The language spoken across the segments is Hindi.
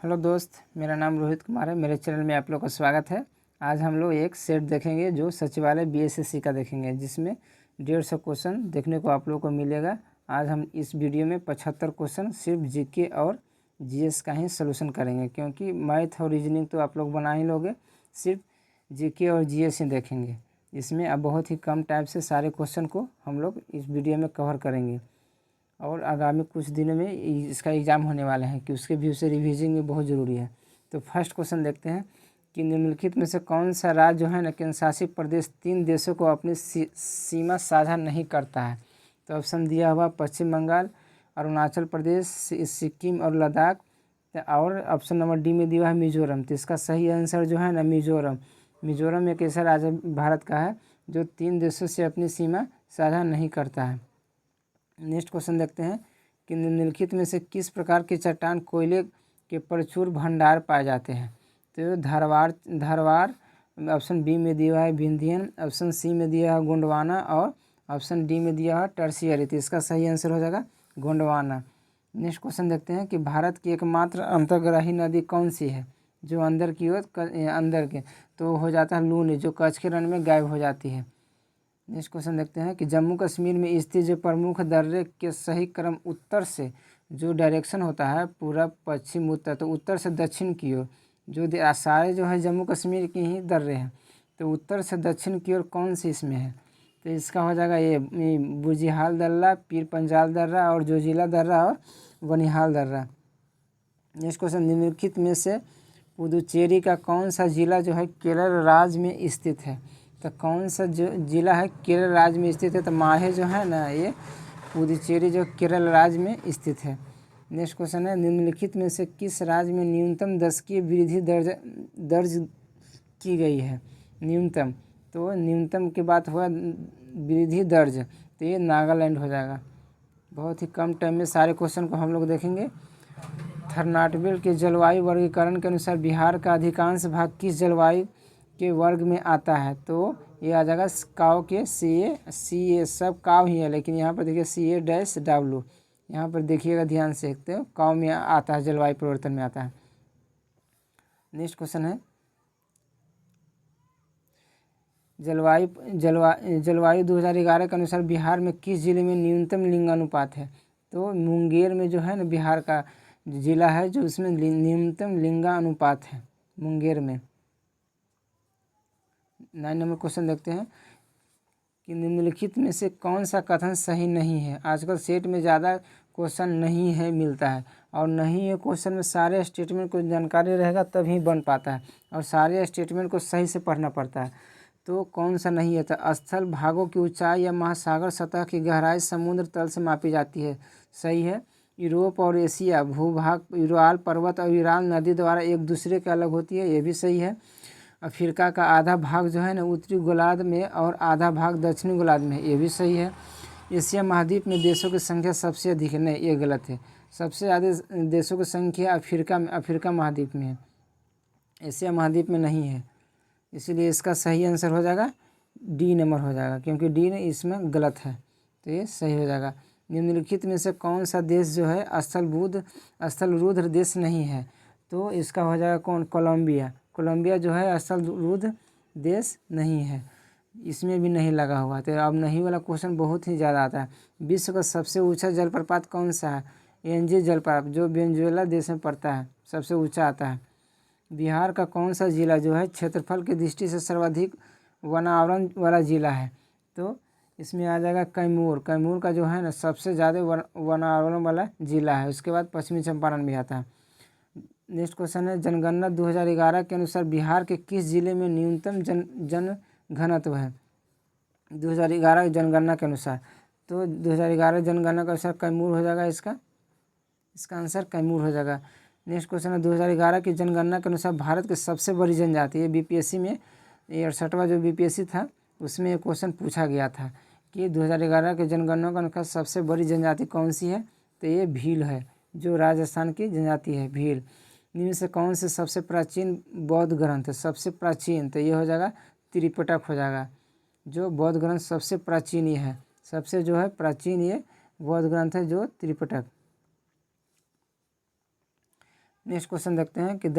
हेलो दोस्त, मेरा नाम रोहित कुमार है। मेरे चैनल में आप लोग का स्वागत है। आज हम लोग एक सेट देखेंगे जो सचिवालय बीएसएससी का देखेंगे, जिसमें 150 क्वेश्चन देखने को आप लोग को मिलेगा। आज हम इस वीडियो में 75 क्वेश्चन सिर्फ जीके और जीएस का ही सलूशन करेंगे, क्योंकि मैथ और रीजनिंग तो आप लोग बना ही लोगे, सिर्फ जीके और जीएस ही देखेंगे। इसमें अब बहुत ही कम टाइम से सारे क्वेश्चन को हम लोग इस वीडियो में कवर करेंगे और आगामी कुछ दिनों में इसका एग्ज़ाम होने वाले हैं कि उसके व्यू से रिवीजन भी बहुत ज़रूरी है। तो फर्स्ट क्वेश्चन देखते हैं कि निम्नलिखित में से कौन सा राज्य जो है ना केंद्र शासित प्रदेश 3 देशों को अपनी सीमा साझा नहीं करता है। तो ऑप्शन दिया हुआ पश्चिम बंगाल, अरुणाचल प्रदेश, सिक्किम और लद्दाख, और ऑप्शन नंबर डी में दिया है मिजोरम। तो इसका सही आंसर जो है ना मिजोरम। मिजोरम एक ऐसा राज्य भारत का है जो 3 देशों से अपनी सीमा साझा नहीं करता है। नेक्स्ट क्वेश्चन देखते हैं कि निम्नलिखित में से किस प्रकार की चट्टान कोयले के प्रचुर भंडार पाए जाते हैं। तो धारवाड़ ऑप्शन बी में दिया है विंध्यन, ऑप्शन सी में दिया है गोंडवाना और ऑप्शन डी में दिया है टर्शियरी। तो इसका सही आंसर हो जाएगा गोंडवाना। नेक्स्ट क्वेश्चन देखते हैं कि भारत की एकमात्र अंतर्ग्राही नदी कौन सी है जो अंदर की ओर अंदर के, तो हो जाता है लूनी, जो कच्छ के रण में गायब हो जाती है। नेक्स्ट क्वेश्चन देखते हैं कि जम्मू कश्मीर में स्थित जो प्रमुख दर्रे के सही क्रम उत्तर से जो डायरेक्शन होता है पूरब पश्चिम उत्तर, तो उत्तर से दक्षिण की ओर जो सारे जो है जम्मू कश्मीर की ही दर्रे हैं, तो उत्तर से दक्षिण की ओर कौन सी इसमें है। तो इसका हो जाएगा ये बुजिहाल दर्रा, पीर पंजाल दर्रा और जोजिला दर्रा और बनिहाल दर्रा। नेक्स्ट क्वेश्चन निम्नलिखित में से पुदुचेरी का कौन सा जिला जो है केरल राज्य में स्थित है। तो कौन सा जो जिला है केरल राज्य में स्थित है, तो माहे जो है ना ये पुदुचेरी जो केरल राज्य में स्थित है। नेक्स्ट क्वेश्चन है निम्नलिखित में से किस राज्य में न्यूनतम दशकीय वृद्धि दर्ज की गई है। न्यूनतम, तो न्यूनतम के बाद हुआ वृद्धि दर्ज, तो ये नागालैंड हो जाएगा। बहुत ही कम टाइम में सारे क्वेश्चन को हम लोग देखेंगे। थर्नाटबिल के जलवायु वर्गीकरण के अनुसार बिहार का अधिकांश भाग किस जलवायु के वर्ग में आता है। तो ये आ जाएगा काव के सी ए सब काव ही है, लेकिन यहाँ पर देखिए CA-W, यहाँ पर देखिएगा ध्यान से, तो काव में आता है, जलवायु परिवर्तन में आता है। नेक्स्ट क्वेश्चन है जलवायु 2011 के अनुसार बिहार में किस जिले में न्यूनतम लिंगानुपात है। तो मुंगेर में जो है ना बिहार का जिला है जो उसमें न्यूनतम लिंगानुपात है, मुंगेर में। 9 नंबर क्वेश्चन देखते हैं कि निम्नलिखित में से कौन सा कथन सही नहीं है। आजकल सेट में ज़्यादा क्वेश्चन नहीं है मिलता है, और नहीं है क्वेश्चन में सारे स्टेटमेंट को जानकारी रहेगा तभी बन पाता है, और सारे स्टेटमेंट को सही से पढ़ना पड़ता है। तो कौन सा नहीं है, तो स्थल भागों की ऊंचाई या महासागर सतह की गहराई समुद्र तल से मापी जाती है, सही है। यूरोप और एशिया भूभाग यूराल पर्वत और यूराल नदी द्वारा एक दूसरे के अलग होती है, ये भी सही है। अफ्रीका का आधा भाग जो है ना उत्तरी गोलार्ध में और आधा भाग दक्षिणी गोलार्ध में, ये भी सही है। एशिया महाद्वीप में देशों की संख्या सबसे अधिक है, नहीं ये गलत है। सबसे ज़्यादा देशों की संख्या अफ्रीका महाद्वीप में है, एशिया महाद्वीप में नहीं है, इसीलिए इसका सही आंसर हो जाएगा डी नंबर हो जाएगा, क्योंकि डी इसमें गलत है, तो ये सही हो जाएगा। निम्नलिखित में से कौन सा देश जो है स्थलरूद्ध देश नहीं है। तो इसका हो जाएगा कौन, कोलंबिया। कोलंबिया जो है स्थलरूद्ध देश नहीं है, इसमें भी नहीं लगा हुआ। तो अब नहीं वाला क्वेश्चन बहुत ही ज़्यादा आता है। विश्व का सबसे ऊंचा जलप्रपात कौन सा है। एनजी जलप्रपात जो वेनेजुएला देश में पड़ता है, सबसे ऊंचा आता है। बिहार का कौन सा जिला जो है क्षेत्रफल की दृष्टि से सर्वाधिक वनावरण वाला जिला है। तो इसमें आ जाएगा कैमूर। कैमूर का जो है ना सबसे ज़्यादा वनावरण वाला जिला है, उसके बाद पश्चिमी चंपारण भी आता है। नेक्स्ट क्वेश्चन है जनगणना 2011 के अनुसार बिहार के किस जिले में न्यूनतम जन घनत्व है। 2011 जनगणना के अनुसार, तो 2011 जनगणना के अनुसार कैमूर हो जाएगा, इसका आंसर कैमूर हो जाएगा। नेक्स्ट क्वेश्चन है 2011 की जनगणना के अनुसार भारत की सबसे बड़ी जनजाति, ये बीपीएससी में 68वां जो बीपीएससी था उसमें ये क्वेश्चन पूछा गया था कि 2011 के जनगणना के अनुसार सबसे बड़ी जनजाति कौन सी है। तो ये भील है, जो राजस्थान की जनजाति है भील। इनमें से कौन से सबसे प्राचीन बौद्ध ग्रंथ है, सबसे प्राचीन, तो ये हो जाएगा त्रिपिटक हो जाएगा। जो बौद्ध ग्रंथ सबसे प्राचीन ये है, सबसे जो है प्राचीन ये बौद्ध ग्रंथ है जो त्रिपिटक। नेक्स्ट क्वेश्चन देखते हैं कि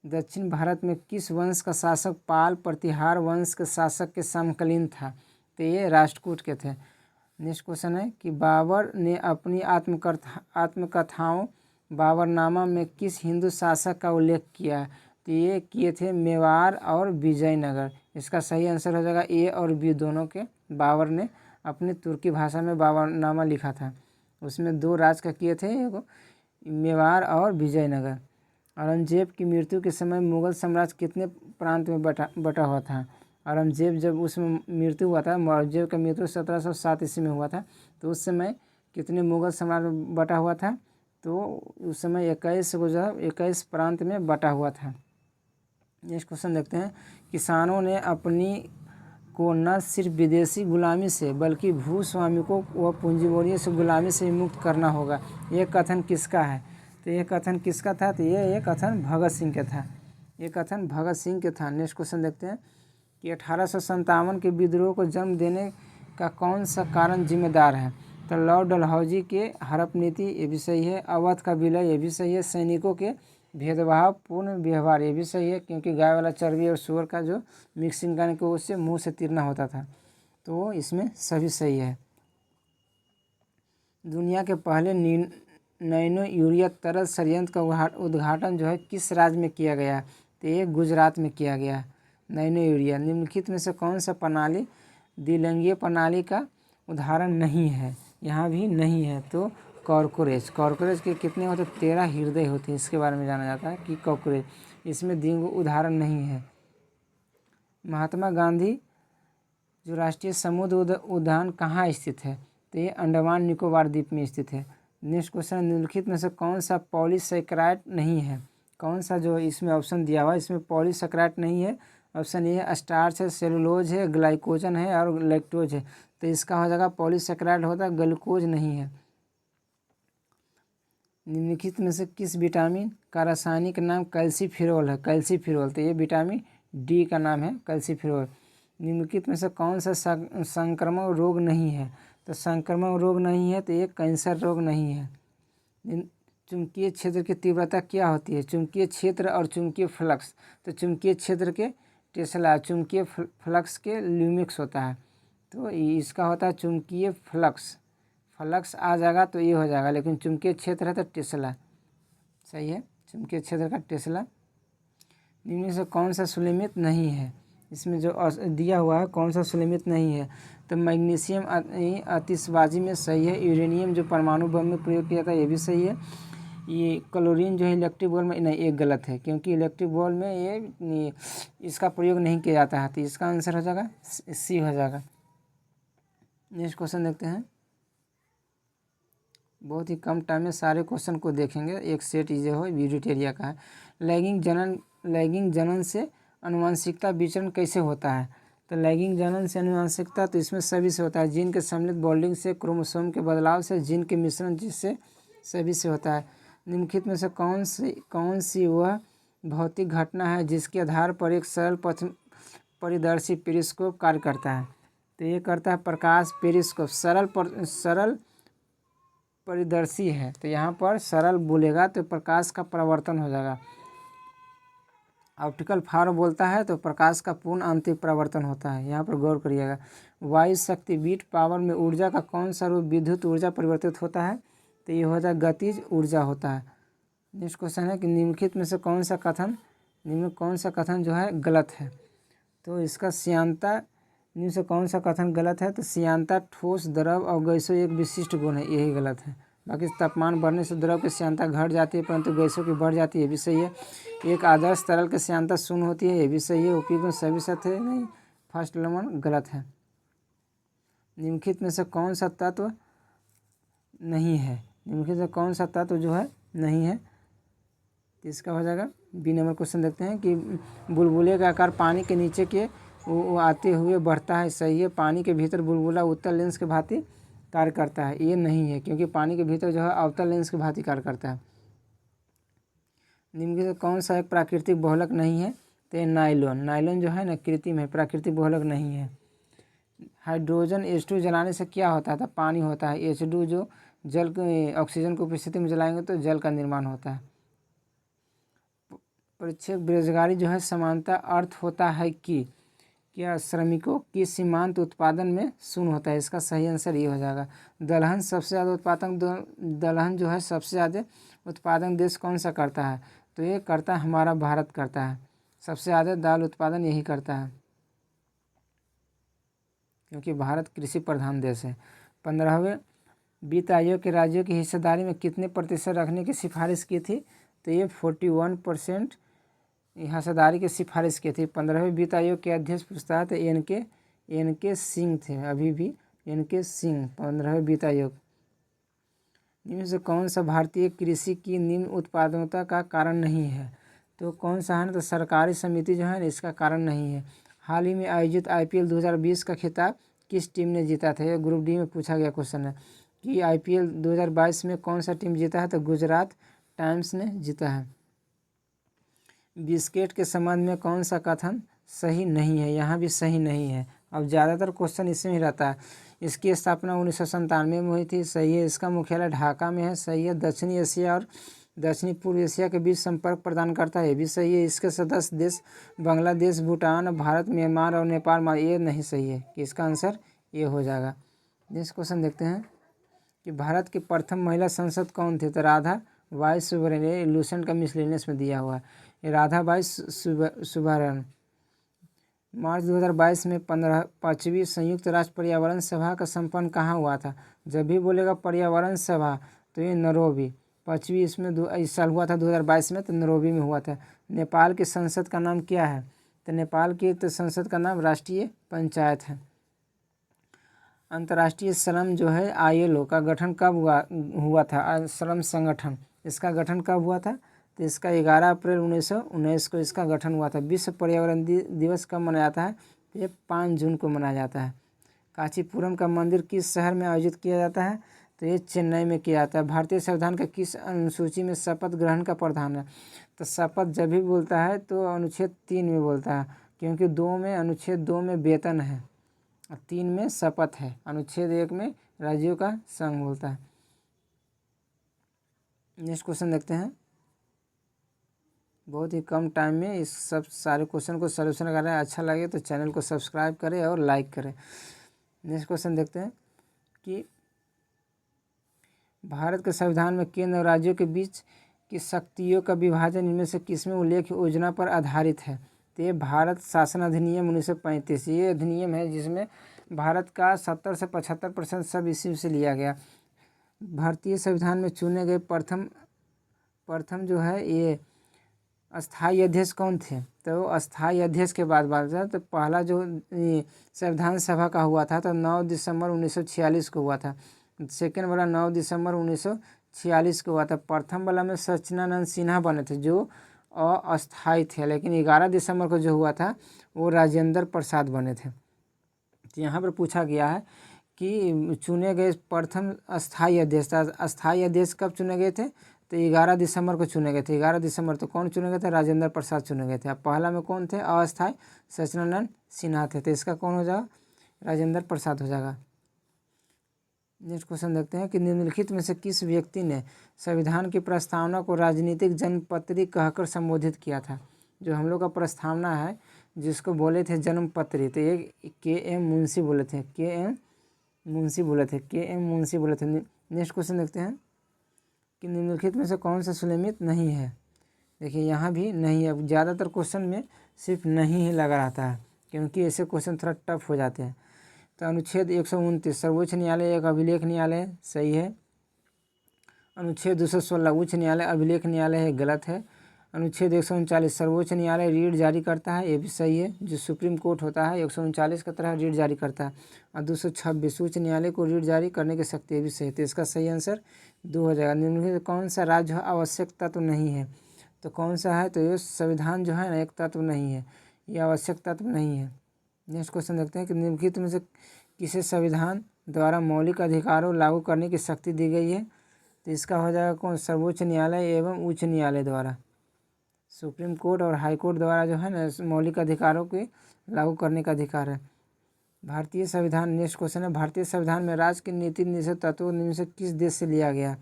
दक्षिण भारत में किस वंश का शासक पाल प्रतिहार वंश के शासक के समकालीन था? तो ये राष्ट्रकूट के थे। नेक्स्ट क्वेश्चन है कि बाबर ने अपनी आत्मकथाओं बाबरनामा में किस हिंदू शासक का उल्लेख किया? तो ये किए थे मेवाड़ और विजयनगर। इसका सही आंसर हो जाएगा ए और बी दोनों के। बाबर ने अपनी तुर्की भाषा में बाबरनामा लिखा था, उसमें 2 राज का किए थे, एक मेवाड़ और विजयनगर। औरंगजेब की मृत्यु के समय मुगल साम्राज्य कितने प्रांत में बटा हुआ था? औरंगजेब जब उसमें मृत्यु हुआ था, औरंगजेब का मृत्यु 1707 ईस्वी में हुआ था, तो उस समय कितने मुगल साम्राज्य में बटा हुआ था? तो उस समय 21 प्रांत में बटा हुआ था। नेक्स्ट क्वेश्चन देखते हैं, किसानों ने अपनी को न सिर्फ विदेशी गुलामी से बल्कि भूस्वामी को व पूंजीवादियों से गुलामी से मुक्त करना होगा, यह कथन किसका है? तो यह कथन किसका था? तो ये कथन भगत सिंह का था। ये कथन भगत सिंह के था। नेक्स्ट क्वेश्चन देखते हैं कि 1857 के विद्रोह को जन्म देने का कौन सा कारण जिम्मेदार है? तो लॉर्ड डलहौजी के हड़प नीति, ये भी सही है। अवध का विलय, ये भी सही है। सैनिकों के भेदभावपूर्ण व्यवहार, ये भी सही है, क्योंकि गाय वाला चर्बी और सुअर का जो मिक्सिंग करने को उससे मुंह से तीरना होता था, तो इसमें सभी सही है। दुनिया के पहले नैनो यूरिया तरल संयंत्र का उद्घाटन जो है किस राज्य में किया गया? तो ये गुजरात में किया गया। नैनो यूरिया निम्नलिखित में से कौन सा प्रणाली द्विलिंगीय प्रणाली का उदाहरण नहीं है? यहाँ भी नहीं है, तो कॉर्कोरेज के कितने होते? 13 हृदय होते हैं, इसके बारे में जाना जाता है कि कॉर्कोरेज, इसमें द्विलिंग उदाहरण नहीं है। महात्मा गांधी जो राष्ट्रीय समुद्र उद्यान कहाँ स्थित है? तो ये अंडमान निकोबार द्वीप में स्थित है। नेक्स्ट क्वेश्चन, निम्नलिखित में से कौन सा पॉलीसेकेराइड नहीं है? कौन सा जो इसमें ऑप्शन दिया हुआ है, इसमें पॉलीसेकेराइड नहीं है। ऑप्शन ए है स्टार्च है, सेलुलोज है, ग्लाइकोजन है और लैक्टोज है। तो इसका हो जाएगा पॉलीसेकेराइड होता है, ग्लूकोज नहीं है। निम्नलिखित में से किस विटामिन का रासायनिक नाम कैल्सीफेरॉल है? कैल्सीफेरॉल, तो ये विटामिन डी का नाम है कैल्सीफेरॉल। निम्नलिखित में से कौन सा संक्रामक रोग नहीं है? तो संक्रामक रोग नहीं है, तो ये कैंसर रोग नहीं है। चुंबकीय क्षेत्र की तीव्रता क्या होती है? चुंबकीय क्षेत्र और चुंबकीय फ्लक्स, तो चुंबकीय क्षेत्र के टेस्ला, चुंबकीय फ्लक्स के ल्यूमिक्स होता है, तो इसका होता है चुंबकीय फ्लक्स आ जाएगा तो ये हो जाएगा, लेकिन चुंबकीय क्षेत्र है तो टेस्ला सही है, चुंबकीय क्षेत्र का टेस्ला। इनमें से कौन सा सुलेमित नहीं है? इसमें जो दिया हुआ है कौन सा सुलेमित नहीं है? तो मैग्नीशियम आतिशबाजी में सही है। यूरेनियम जो परमाणु बम में प्रयोग किया जाता है, ये भी सही है। ये क्लोरीन जो है इलेक्ट्रिक बॉल में नहीं, एक गलत है, क्योंकि इलेक्ट्रिक बॉल में ये इसका प्रयोग नहीं किया जाता है, तो इसका आंसर हो जाएगा सी हो जाएगा। नेक्स्ट क्वेश्चन देखते हैं। बहुत ही कम टाइम में सारे क्वेश्चन को देखेंगे, एक सेट ये हो वीडियोटेरिया का है। लैंगिक जनन से अनुवांशिकता विचरण कैसे होता है? तो लैंगिक जनन से अनुवांशिकता, तो इसमें सभी से होता है। जीन के सम्मिलित बोल्डिंग से, क्रोमोसोम के बदलाव से, जीन के मिश्रण जिससे, सभी से होता है। निम्नलिखित में से कौन सी वह भौतिक घटना है जिसके आधार पर एक सरल परिदर्शी पेरिस्कोप कार्य करता है? तो ये करता है प्रकाश पेरिस्कोप। सरल परिदर्शी है, तो यहाँ पर सरल बोलेगा तो प्रकाश का परावर्तन हो जाएगा। ऑप्टिकल फार्म बोलता है तो प्रकाश का पूर्ण आंतरिक परावर्तन होता है, यहाँ पर गौर करिएगा। वायु शक्ति बीट पावर में ऊर्जा का कौन सा रूप विद्युत ऊर्जा परिवर्तित होता है? तो ये हो जाए गतिज ऊर्जा होता है। नेक्स्ट क्वेश्चन है कि निम्नलिखित में से कौन सा कथन जो है गलत है? तो इसका श्यानता निम्न से कौन सा कथन गलत है? तो श्यानता ठोस, द्रव और गैसों एक विशिष्ट गुण है, यही गलत है। बाकी तापमान बढ़ने से द्रव की श्यानता घट जाती है, परंतु गैसों की बढ़ जाती है, ये भी सही है। एक आदर्श तरल की श्यानता शून्य होती है, ये भी सही है। उपयुक्त में सभी सत्य नहीं, फर्स्ट नंबर गलत है। निम्नलिखित में से कौन सा तत्व नहीं है? निम्नलिखित में कौन सा तत्व जो है नहीं है? तो इसका हो जाएगा बी नंबर। क्वेश्चन देखते हैं कि बुलबुले का आकार पानी के नीचे के वो आते हुए बढ़ता है, सही है। पानी के भीतर बुलबुला उत्तल लेंस के भांति कार्य करता है, ये नहीं है, क्योंकि पानी के भीतर जो है अवतल लेंस के भांति कार्य करता है। निम्न में कौन सा एक प्राकृतिक बहुलक नहीं है? तो ये नाइलॉन जो है ना कृत्रिम है, प्राकृतिक बहुलक नहीं है। हाइड्रोजन H2 जलाने से क्या होता है? तो पानी होता है। H2 जो जल के ऑक्सीजन की उपस्थिति में जलाएंगे तो जल का निर्माण होता है। परिक्षेप बेरोजगारी जो है समानता अर्थ होता है कि क्या श्रमिकों की सीमांत उत्पादन में शून्य होता है। इसका सही आंसर ये हो जाएगा। दलहन सबसे ज़्यादा उत्पादन दलहन जो है सबसे ज़्यादा उत्पादन देश कौन सा करता है, तो ये करता है हमारा भारत करता है। सबसे ज़्यादा दाल उत्पादन यही करता है क्योंकि भारत कृषि प्रधान देश है। 15वें वित्त आयोग के राज्यों की हिस्सेदारी में कितने प्रतिशत रखने की सिफारिश की थी, तो ये 41% हिस्सेदारी की सिफारिश की थी। 15वें वित्त आयोग के अध्यक्ष पूछता थे एन के सिंह थे, अभी भी एन के सिंह 15वें वित्त आयोग। निम्न से कौन सा भारतीय कृषि की निम्न उत्पादकता का कारण नहीं है, तो कौन सा है ना, तो सरकारी समिति जो है ना इसका कारण नहीं है। हाल ही में आयोजित IPL 2020 का खिताब किस टीम ने जीता था, ये ग्रुप डी में पूछा गया क्वेश्चन है कि IPL 2022 में कौन सा टीम जीता है, तो गुजरात टाइम्स ने जीता है। बिस्किट के संबंध में कौन सा कथन सही नहीं है, यहाँ भी सही नहीं है। अब ज़्यादातर क्वेश्चन इसमें ही रहता है। इसकी स्थापना 1997 में हुई थी, सही है। इसका मुख्यालय ढाका में है, सही है। दक्षिणी एशिया और दक्षिणी पूर्व एशिया के बीच संपर्क प्रदान करता है, ये भी सही है। इसके सदस्य देश बांग्लादेश, भूटान, भारत, म्यांमार और नेपाल, ये नहीं सही है कि इसका आंसर ये हो जाएगा। नेक्स्ट क्वेश्चन देखते हैं कि भारत की प्रथम महिला सांसद कौन थे, तो राधा बाई सुब्रमण्यम। ये लूसेंट का मिसलेनियस में दिया हुआ है, ये राधा बाई सुब्रमण्यम। मार्च 2022 में 5वीं संयुक्त राष्ट्र पर्यावरण सभा का संपन्न कहाँ हुआ था। जब भी बोलेगा पर्यावरण सभा तो ये नैरोबी। 5वीं इसमें इस साल हुआ था 2022 में, तो नैरोबी में हुआ था। नेपाल की संसद का नाम क्या है, तो नेपाल की तो संसद का नाम राष्ट्रीय पंचायत है। अंतर्राष्ट्रीय श्रम जो है ILO का गठन कब हुआ था, श्रम संगठन, इसका गठन कब हुआ था, तो इसका 11 अप्रैल 1919 को इसका गठन हुआ था। विश्व पर्यावरण दिवस कब मनाया जाता है, तो ये 5 जून को मनाया जाता है। कांचीपुरम का मंदिर किस शहर में आयोजित किया जाता है, तो ये चेन्नई में किया जाता है। भारतीय संविधान का किस अनुसूची में शपथ ग्रहण का प्रावधान है, तो शपथ जब भी बोलता है तो अनुच्छेद 3 में बोलता है, क्योंकि अनुच्छेद 2 में वेतन है, 3 में शपथ है, अनुच्छेद 1 में राज्यों का संघ बोलता है। नेक्स्ट क्वेश्चन देखते हैं। बहुत ही कम टाइम में इस सब सारे क्वेश्चन को सलूशन कर रहे हैं। अच्छा लगे तो चैनल को सब्सक्राइब करें और लाइक करें। नेक्स्ट क्वेश्चन देखते हैं कि भारत के संविधान में केंद्र और राज्यों के बीच की शक्तियों का विभाजन इनमें से किसमें उल्लेख योजना पर आधारित है, तो ये भारत शासन अधिनियम 1935। ये अधिनियम है जिसमें भारत का 70 से 75% सब इसी से लिया गया। भारतीय संविधान में चुने गए प्रथम जो है ये अस्थाई अध्यक्ष कौन थे, तो अस्थाई अध्यक्ष के बाद बात है तो पहला जो संविधान सभा का हुआ था तो 9 दिसंबर 1946 को हुआ था। सेकेंड वाला 9 दिसंबर 1946 को हुआ था। प्रथम वाला में सच्चिदानंद सिन्हा बने थे जो अस्थाई थे, लेकिन 11 दिसंबर को जो हुआ था वो राजेंद्र प्रसाद बने थे। तो यहाँ पर पूछा गया है कि चुने गए प्रथम अस्थाई अध्यक्ष, अस्थाई अध्यक्ष कब चुने गए थे, तो 11 दिसंबर को चुने गए थे। 11 दिसंबर तो कौन चुने गए थे, राजेंद्र प्रसाद चुने गए थे। अब पहला में कौन थे, अस्थाई सच्चिदानंद सिन्हा थे, तो इसका कौन हो जाएगा, राजेंद्र प्रसाद हो जाएगा। नेक्स्ट क्वेश्चन देखते हैं कि निम्नलिखित में से किस व्यक्ति ने संविधान की प्रस्तावना को राजनीतिक जन्मपत्री कहकर संबोधित किया था। जो हम लोग का प्रस्तावना है जिसको बोले थे जन्मपत्री, तो ये KM मुंशी बोले थे, KM मुंशी बोले थे। नेक्स्ट क्वेश्चन देखते हैं कि निम्नलिखित में से कौन सा सुनिश्चित नहीं है। देखिए यहाँ भी नहीं है, ज़्यादातर क्वेश्चन में सिर्फ नहीं ही लगा रहता है क्योंकि ऐसे क्वेश्चन थोड़ा टफ हो जाते हैं। तो अनुच्छेद 129 सर्वोच्च न्यायालय एक अभिलेख न्यायालय, सही है। अनुच्छेद 216 उच्च न्यायालय अभिलेख न्यायालय है, गलत है। अनुच्छेद 139 सर्वोच्च न्यायालय रीट जारी करता है, ये भी सही है। जो सुप्रीम कोर्ट होता है 139 की तरह रीट जारी करता है। और 226 उच्च न्यायालय को रीट जारी करने की शक्ति, ये भी सही है। तो इसका सही आंसर 2 हो जाएगा। निम्नलिखित कौन सा राज्य आवश्यक तत्व नहीं है, तो कौन सा है, तो ये संविधान जो है ना एक तत्व नहीं है, ये आवश्यक तत्व नहीं है। नेक्स्ट क्वेश्चन देखते हैं कि निम्नलिखित में से किसे संविधान द्वारा मौलिक अधिकारों लागू करने की शक्ति दी गई है, तो इसका हो जाएगा कौन, सर्वोच्च न्यायालय एवं उच्च न्यायालय द्वारा। सुप्रीम कोर्ट और हाई कोर्ट द्वारा जो है ना मौलिक अधिकारों के लागू करने का अधिकार है। भारतीय संविधान, नेक्स्ट क्वेश्चन है, भारतीय संविधान में राज्य के नीति निर्देशक तत्वों निम्न से किस देश से लिया गया?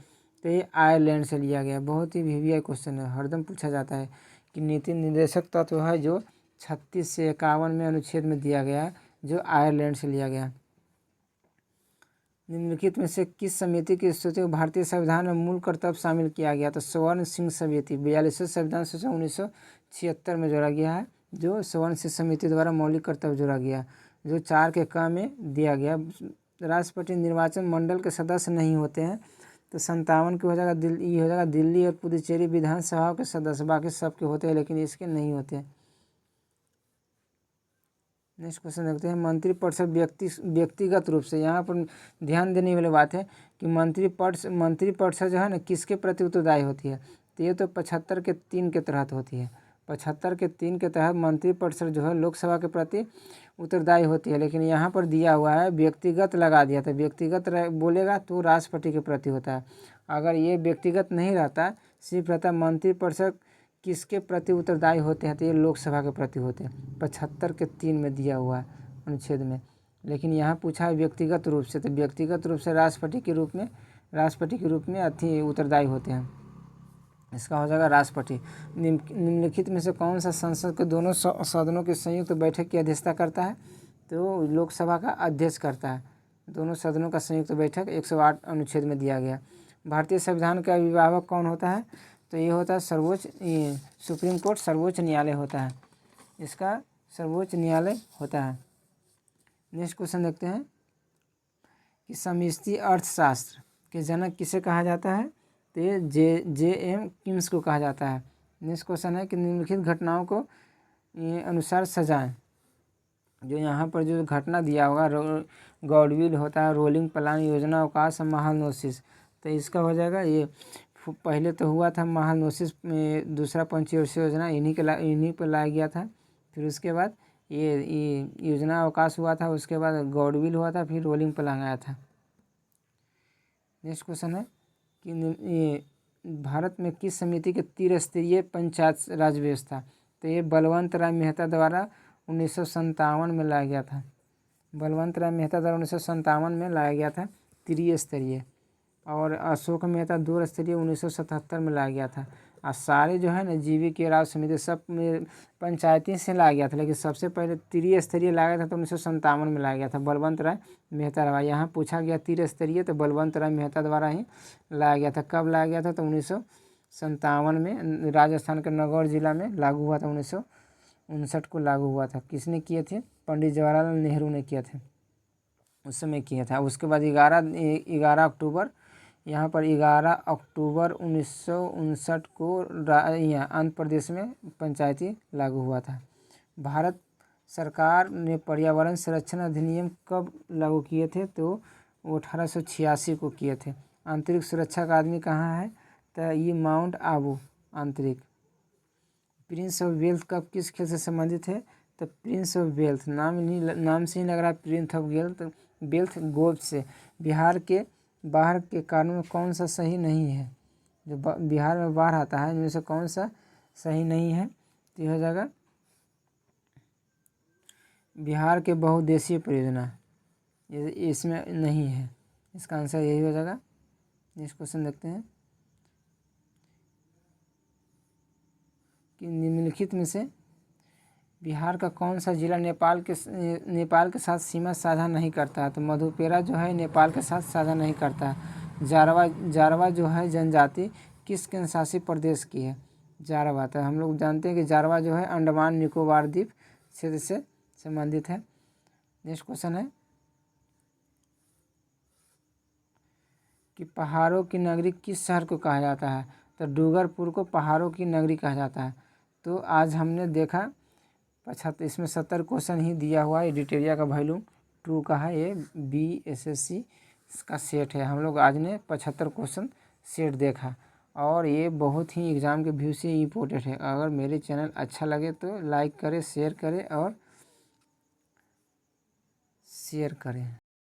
तो ये आयरलैंड से लिया गया। बहुत ही वीवीआई क्वेश्चन है, हरदम पूछा जाता है कि नीति निर्देशक तत्व है जो 36 से 51 में अनुच्छेद में दिया गया है, जो आयरलैंड से लिया गया। निम्नलिखित में से किस समिति की स्तुति को भारतीय संविधान में मूल कर्तव्य शामिल किया गया? तो स्वर्ण सिंह समिति 42वें संविधान संशोधन 1976 में जोड़ा गया है, जो स्वर्ण सिंह समिति द्वारा मौलिक कर्तव्य जोड़ा गया, जो 4 के क में दिया गया। राष्ट्रपति निर्वाचन मंडल के सदस्य नहीं होते हैं, तो 57 के हो जाएगा, ये हो जाएगा दिल्ली और पुदुचेरी विधानसभा के सदस्य, बाकी सबके होते हैं लेकिन इसके नहीं होते। नेक्स्ट क्वेश्चन देखते हैं, मंत्रिपरिषद व्यक्तिगत रूप से, यहाँ पर ध्यान देने वाली बात है कि मंत्रिपरिषद जो है ना किसके प्रति उत्तरदायी होती है? तो ये तो 75 के 3 के तहत होती है। 75 के 3 के तहत मंत्रिपरिषद जो है लोकसभा के प्रति उत्तरदायी होती है, लेकिन यहाँ पर दिया हुआ है व्यक्तिगत लगा दिया था। व्यक्तिगत बोलेगा तो राष्ट्रपति के प्रति होता है। अगर ये व्यक्तिगत नहीं रहता, सिर्फ रहता मंत्रिपरिषद किसके प्रति उत्तरदायी होते हैं, तो ये लोकसभा के प्रति होते हैं। 75 के 3 में दिया हुआ है अनुच्छेद में, लेकिन यहाँ पूछा है व्यक्तिगत रूप से, तो व्यक्तिगत रूप से राष्ट्रपति के रूप में उत्तरदायी होते हैं। इसका हो जाएगा राष्ट्रपति। निम्नलिखित में से कौन सा संसद के दोनों सदनों की संयुक्त बैठक की अध्यक्षता करता है? तो लोकसभा का अध्यक्ष करता है। दोनों सदनों का संयुक्त बैठक 108 अनुच्छेद में दिया गया। भारतीय संविधान का अभिभावक कौन होता है? तो ये होता है सुप्रीम कोर्ट, सर्वोच्च न्यायालय होता है। इसका सर्वोच्च न्यायालय होता है। नेक्स्ट क्वेश्चन देखते हैं कि समष्टि अर्थशास्त्र के जनक किसे कहा जाता है? तो ये J.M. किम्स को कहा जाता है। नेक्स्ट क्वेश्चन है कि निम्नलिखित घटनाओं को अनुसार सजाएं। जो यहाँ पर जो घटना दिया होगा, गॉडविल होता है, रोलिंग प्लान, योजना अवकाश, महालनोसिस, तो इसका हो जाएगा ये पहले तो हुआ था महालनोसिस में, दूसरा पंचवर्षीय योजना इन्हीं पर लाया गया था। फिर उसके बाद ये योजना अवकाश हुआ था, उसके बाद गॉडविल हुआ था, फिर रोलिंग प्लान आया था। नेक्स्ट क्वेश्चन है कि ये भारत में किस समिति के त्रिस्तरीय पंचायत राज व्यवस्था? तो ये बलवंत राय मेहता द्वारा 1957 में लाया गया था। बलवंत राय मेहता द्वारा 1957 में लाया गया था त्रिस्तरीय, और अशोक मेहता 2 स्तरीय 1977 में लाया गया था। और सारे जो है ना GV.K. राव समिति सब में पंचायती से लाया गया था, लेकिन सबसे पहले त्रिस्तरीय लाया गया था तो 1957 में लाया गया था बलवंत राय मेहता द्वारा। यहाँ पूछा गया त्रिस्तरीय, तो बलवंत राय मेहता द्वारा ही लाया गया था। कब लाया गया था? तो 1957 में राजस्थान के नगौर जिला में लागू हुआ था। 1959 को लागू हुआ था। किसने किए थे? पंडित जवाहरलाल नेहरू ने किए थे, उस समय किया था। उसके बाद 11 अक्टूबर, यहाँ पर 11 अक्टूबर 1959 को यहाँ आंध्र प्रदेश में पंचायती लागू हुआ था। भारत सरकार ने पर्यावरण संरक्षण अधिनियम कब लागू किए थे? तो वो 1886 को किए थे। आंतरिक सुरक्षा अकादमी कहाँ है? तो ये माउंट आबू आंतरिक। प्रिंस ऑफ वेल्थ कब किस खेल से संबंधित है? तो प्रिंस ऑफ वेल्थ नाम से ही लग रहा है प्रिंस ऑफ वेल्थ गोल्फ से। बिहार के बाढ़ के कारणों में कौन सा सही नहीं है? जो बिहार में बाढ़ आता है इनमें से कौन सा सही नहीं है? तो यह हो जाएगा बिहार के बहुउद्देशीय परियोजना, ये इसमें नहीं है। इसका आंसर यही हो जाएगा। नेक्स्ट क्वेश्चन देखते हैं कि निम्नलिखित में से बिहार का कौन सा जिला नेपाल के साथ सीमा साझा नहीं करता है? तो मधुपेरा जो है नेपाल के साथ साझा नहीं करता है। जारवा जो है जनजाति किस केंद्र शासित प्रदेश की है? जारवा, तो हम लोग जानते हैं कि जारवा जो है अंडमान निकोबार द्वीप क्षेत्र से संबंधित है। नेक्स्ट क्वेश्चन है कि पहाड़ों की नगरी किस शहर को कहा जाता है? तो डूंगरपुर को पहाड़ों की नगरी कहा जाता है। तो आज हमने देखा 75, इसमें 70 क्वेश्चन ही दिया हुआ है। एडिटोरिया का वॉल्यूम 2 का है, ये BSSC का सेट है। हम लोग आज ने 75 क्वेश्चन सेट देखा, और ये बहुत ही एग्ज़ाम के व्यू से इम्पोर्टेंट है। अगर मेरे चैनल अच्छा लगे तो लाइक करें, शेयर करें और शेयर करें।